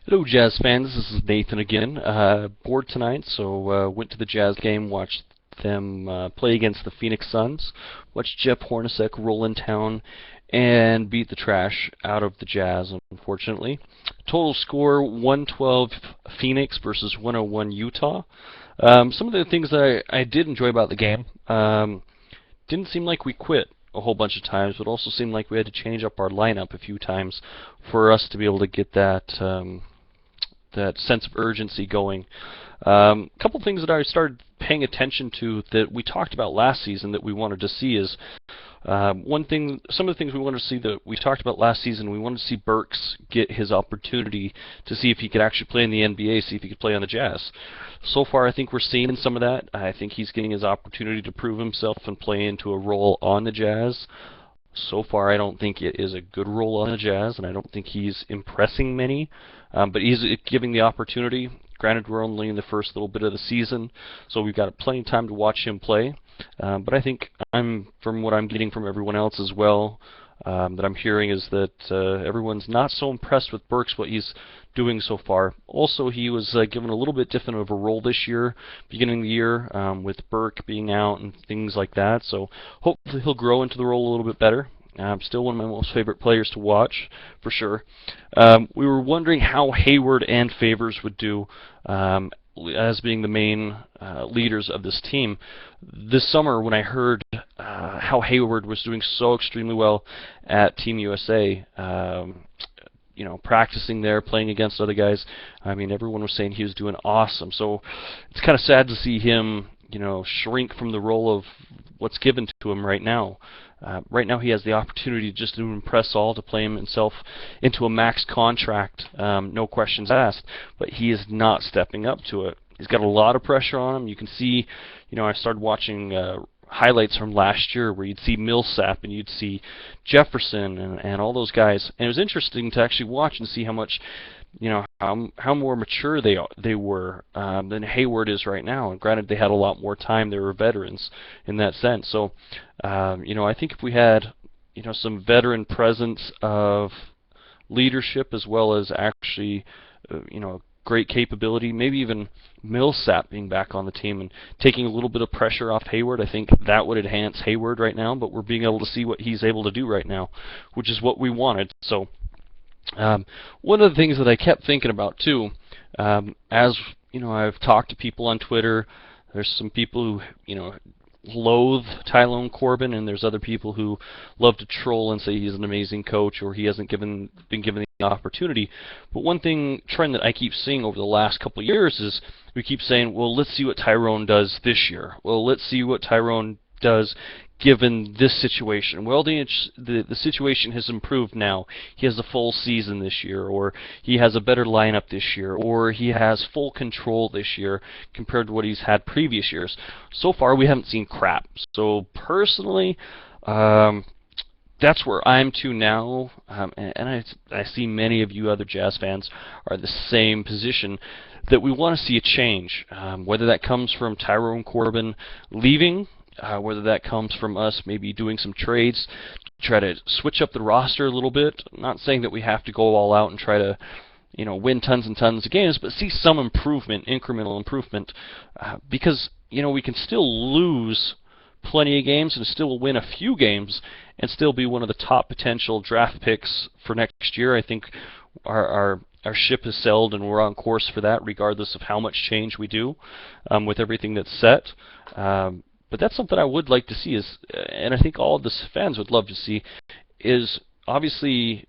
Hello, Jazz fans. This is Nathan again. Bored tonight, so went to the Jazz game, watched them play against the Phoenix Suns, watched Jeff Hornacek roll in town and beat the trash out of the Jazz, unfortunately. Total score 112 Phoenix versus 101 Utah. Some of the things that I did enjoy about the game, didn't seem like we quit a whole bunch of times, but also seemed like we had to change up our lineup a few times for us to be able to get that sense of urgency going. A couple things that I started paying attention to that we talked about last season that we wanted to see is some of the things we wanted to see that we talked about last season. We wanted to see Burks get his opportunity to see if he could actually play in the NBA, see if he could play on the Jazz. So far, I think we're seeing some of that. I think he's getting his opportunity to prove himself and play into a role on the Jazz. So far, I don't think it is a good role on the Jazz, and I don't think he's impressing many, but he's giving the opportunity. Granted, we're only in the first little bit of the season, so we've got plenty of time to watch him play. But I think from what I'm getting from everyone else as well, that I'm hearing is that everyone's not so impressed with Burks, what he's doing so far. Also, he was given a little bit different of a role this year, beginning of the year, with Burke being out and things like that. So hopefully he'll grow into the role a little bit better. Still one of my most favorite players to watch, for sure. We were wondering how Hayward and Favors would do as being the main leaders of this team. This summer, when I heard how Hayward was doing so extremely well at Team USA, practicing there, playing against other guys, I mean, everyone was saying he was doing awesome. So it's kind of sad to see him, shrink from the role of what's given to him right now. Right now he has the opportunity just to impress all, to play himself into a max contract, no questions asked, but he is not stepping up to it. He's got a lot of pressure on him. You can see, I started watching highlights from last year where you'd see Millsap and you'd see Jefferson and all those guys, and it was interesting to actually watch and see how much, how more mature they were than Hayward is right now. And granted, they had a lot more time; they were veterans in that sense. So, I think if we had, some veteran presence of leadership as well as actually, great capability, maybe even Millsap being back on the team and taking a little bit of pressure off Hayward, I think that would enhance Hayward right now. But we're being able to see what he's able to do right now, which is what we wanted. So. One of the things that I kept thinking about too, as I've talked to people on Twitter, there's some people who loathe Tyrone Corbin, and there's other people who love to troll and say he's an amazing coach or he hasn't been given the opportunity. But one trend that I keep seeing over the last couple of years is we keep saying, well, let's see what Tyrone does this year. Well, let's see what Tyrone does given this situation. Well, the situation has improved now. He has a full season this year, or he has a better lineup this year, or he has full control this year compared to what he's had previous years. So far, we haven't seen crap. So personally, that's where I'm to now, and I see many of you other Jazz fans are the same position, that we want to see a change, whether that comes from Tyrone Corbin leaving, whether that comes from us maybe doing some trades to try to switch up the roster a little bit. I'm not saying that we have to go all out and try to, win tons and tons of games, but see some improvement, incremental improvement, because, we can still lose plenty of games and still win a few games and still be one of the top potential draft picks for next year. I think our ship has sailed and we're on course for that, regardless of how much change we do with everything that's set. But that's something I would like to see, and I think all of the fans would love to see, is obviously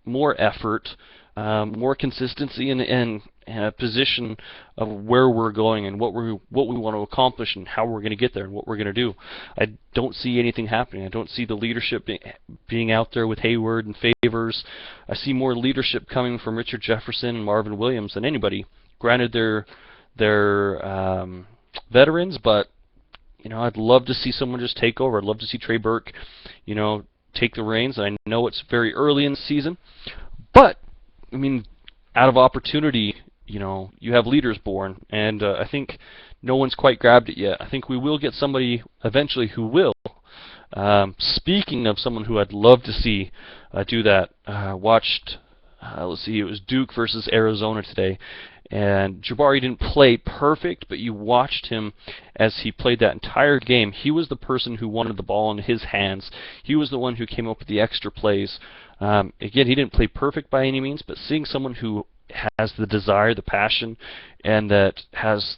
more effort, more consistency, and a position of where we're going and what we want to accomplish and how we're going to get there and what we're going to do. I don't see anything happening. I don't see the leadership being out there with Hayward and Favors. I see more leadership coming from Richard Jefferson and Marvin Williams than anybody. Granted, they're veterans, but I'd love to see someone just take over. I'd love to see Trey Burke, take the reins. I know it's very early in the season, but, I mean, out of opportunity, you have leaders born, and I think no one's quite grabbed it yet. I think we will get somebody eventually who will. Speaking of someone who I'd love to see do that, watched let's see, it was Duke versus Arizona today. And Jabari didn't play perfect, but you watched him as he played that entire game. He was the person who wanted the ball in his hands. He was the one who came up with the extra plays. Again, he didn't play perfect by any means, but seeing someone who has the desire, the passion, and that has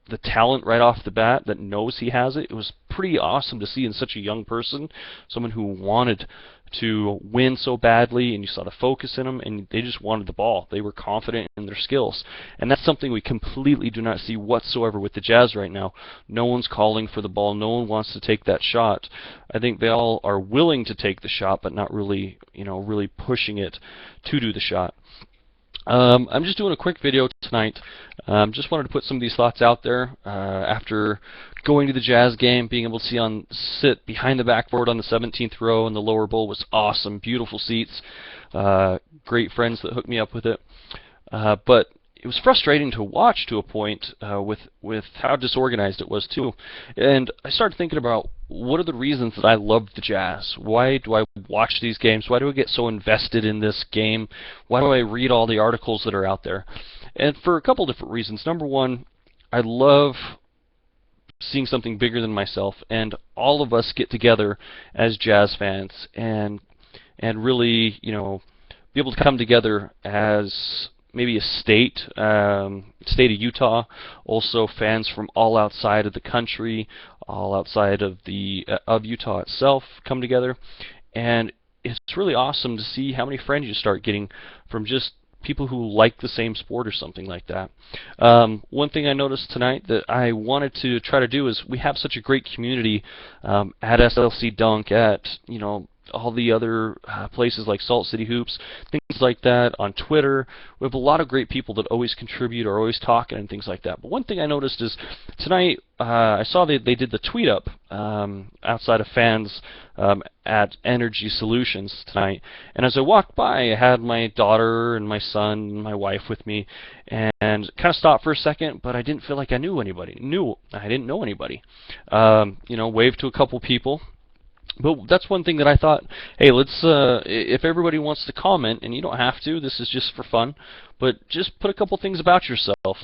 the talent right off the bat, that knows he has it, it was pretty awesome to see in such a young person, someone who wanted to win so badly, and you saw the focus in them, and they just wanted the ball. They were confident in their skills, and that's something we completely do not see whatsoever with the Jazz right now. No one's calling for the ball. No one wants to take that shot. I think they all are willing to take the shot, but not really, really pushing it to do the shot. I'm just doing a quick video tonight. Just wanted to put some of these thoughts out there after going to the Jazz game. Being able to sit behind the backboard on the 17th row in the lower bowl was awesome. Beautiful seats. Great friends that hooked me up with it. But it was frustrating to watch to a point with how disorganized it was too. And I started thinking about what are the reasons that I love the Jazz? Why do I watch these games? Why do I get so invested in this game? Why do I read all the articles that are out there? And for a couple different reasons. Number one, I love seeing something bigger than myself, and all of us get together as Jazz fans and really, be able to come together as maybe a state of Utah, also fans from all outside of the country, all outside of of Utah itself come together, and it's really awesome to see how many friends you start getting from just people who like the same sport or something like that. One thing I noticed tonight that I wanted to try to do is we have such a great community at SLC Dunk, at all the other places like Salt City Hoops, things like that, on Twitter. We have a lot of great people that always contribute or always talking and things like that. But one thing I noticed is tonight I saw they did the tweet up outside of fans at Energy Solutions tonight. And as I walked by, I had my daughter and my son and my wife with me, and kind of stopped for a second, but I didn't feel like I knew anybody. I didn't know anybody. Waved to a couple people. But that's one thing that I thought, hey, let's, if everybody wants to comment, and you don't have to, this is just for fun, but just put a couple things about yourself,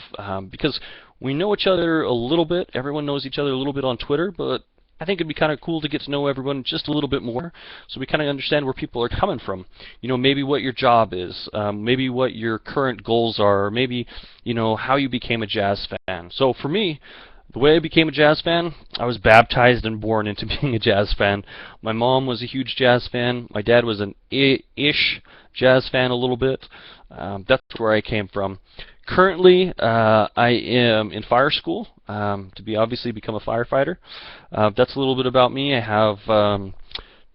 because we know each other a little bit. Everyone knows each other a little bit on Twitter, but I think it'd be kind of cool to get to know everyone just a little bit more, so we kind of understand where people are coming from. Maybe what your job is, maybe what your current goals are, or maybe, how you became a Jazz fan. So for me, the way I became a Jazz fan, I was baptized and born into being a Jazz fan. My mom was a huge Jazz fan. My dad was an ish Jazz fan a little bit. That's where I came from. Currently, I am in fire school to obviously become a firefighter. That's a little bit about me. I have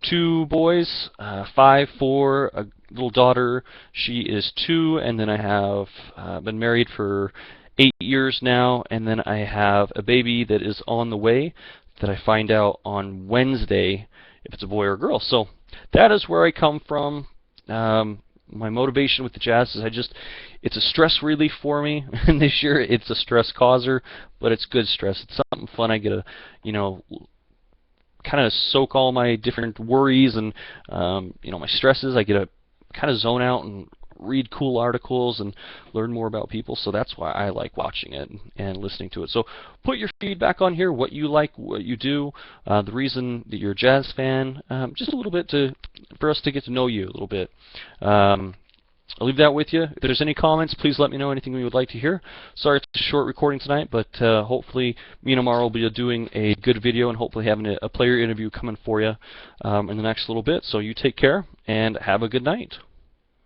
2 boys, 5, 4, a little daughter. She is 2, and then I have been married for 8 years now, and then I have a baby that is on the way that I find out on Wednesday if it's a boy or a girl. So that is where I come from. My motivation with the Jazz is it's a stress relief for me, and this year it's a stress causer, but it's good stress. It's something fun. I get to, kind of soak all my different worries and, my stresses. I get to kind of zone out and read cool articles and learn more about people, so that's why I like watching it and listening to it. So put your feedback on here, what you like, what you do, the reason that you're a Jazz fan, just a little bit for us to get to know you a little bit. I'll leave that with you. If there's any comments, please let me know anything you would like to hear. Sorry it's a short recording tonight, but hopefully me and Amar will be doing a good video and hopefully having a player interview coming for you in the next little bit. So you take care and have a good night.